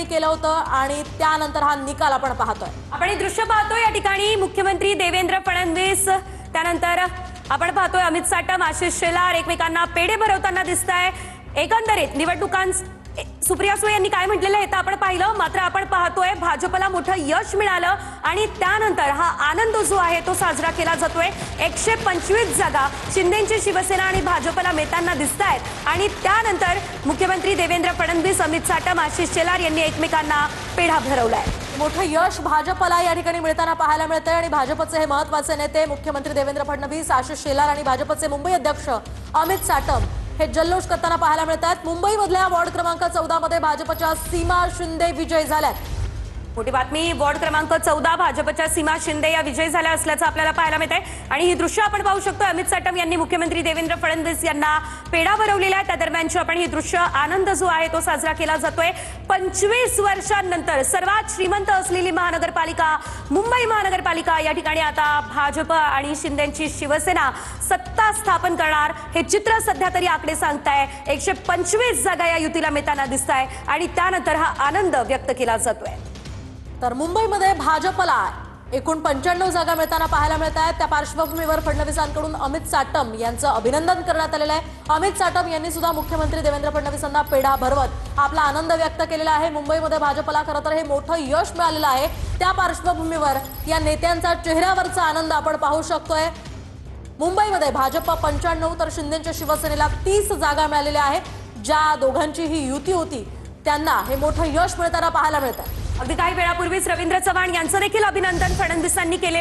केलं होतं आणि त्यानंतर हा निकाल आपण पाहतोय। आपण हे दृश्य पाहतोय या ठिकाणी मुख्यमंत्री देवेंद्र फडणवीस, त्यानंतर आपण पाहतोय अमित साटम, आशिष शेलार एकमेकांना पेढे भरवताना दिसताय। एकंदरीत सुप्रिया सुळे यांनी काय म्हटलेलं आहे ते आपण पाहिलं, मात्र आपण पाहतोय भाजपला मोठं यश मिळालं आणि त्यानंतर हा आनंद जो आहे तो साजरा केला जातोय। 125 जागा शिंदेची शिवसेना आणि भाजपला मिळताना दिसतायत आणि त्यानंतर मुख्यमंत्री देवेंद्र फडणवीस, अमित साटम, आशिष शेलार यांनी एकमेकांना पेढा भरवलाय। मोठं यश भाजपला या ठिकाणी मिळताना पाहायला मिळतंय आणि भाजपचे हे महत्त्वाचे नेते मुख्यमंत्री देवेंद्र फडणवीस, आशिष शेलार आणि भाजपचे मुंबई अध्यक्ष अमित साटम हे जल्लोष करताना पाहायला मिळतात। मुंबईमधल्या वॉर्ड क्रमांक 14 मध्ये भाजपच्या सीमा शिंदे विजयी झाल्यात। मोठी बातमी, वॉर्ड क्रमांक 14 भाजपच्या सीमा शिंदे या विजयी झाल्या असल्याचं आपल्याला पाहायला मिळतंय आणि ही दृश्य आपण पाहू शकतो। अमित साटम यांनी मुख्यमंत्री देवेंद्र फडणवीस यांना पेढा भरवलेला आहे, त्या दरम्यानची आपण ही दृश्य आनंद जो आहे तो साजरा केला जातोय। 25 वर्षांनंतर सर्वात श्रीमंत असलेली महानगरपालिका मुंबई महानगरपालिका या ठिकाणी आता भाजप आणि शिंदेची शिवसेना सत्ता स्थापन करणार हे चित्र सध्या तरी आकडे सांगताय। 125 जागा या युतीला मिळताना दिसताय आणि त्यानंतर हा आनंद व्यक्त केला जातोय। तर मुंबईमध्ये भाजपला एकूण 95 जागा मिळताना पाहायला मिळत आहेत। त्या पार्श्वभूमीवर फडणवीसांकडून अमित साटम यांचं अभिनंदन करण्यात आलेलं आहे। अमित साटम यांनी सुद्धा मुख्यमंत्री देवेंद्र फडणवीसांना पेढा भरवत आपला आनंद व्यक्त केलेला आहे। मुंबईमध्ये भाजपला खरं तर हे मोठं यश मिळालेलं आहे। त्या पार्श्वभूमीवर या नेत्यांचा चेहऱ्यावरचा आनंद आपण पाहू शकतोय। मुंबईमध्ये भाजप 95 तर शिंदेच्या शिवसेनेला 30 जागा मिळालेल्या आहेत। ज्या दोघांची ही युती होती त्यांना हे मोठं यश मिळताना पाहायला मिळतं। अगदी काही वेळापूर्वीच रवींद्र चव्हाण यांचं देखील अभिनंदन फडणवीसांनी केले।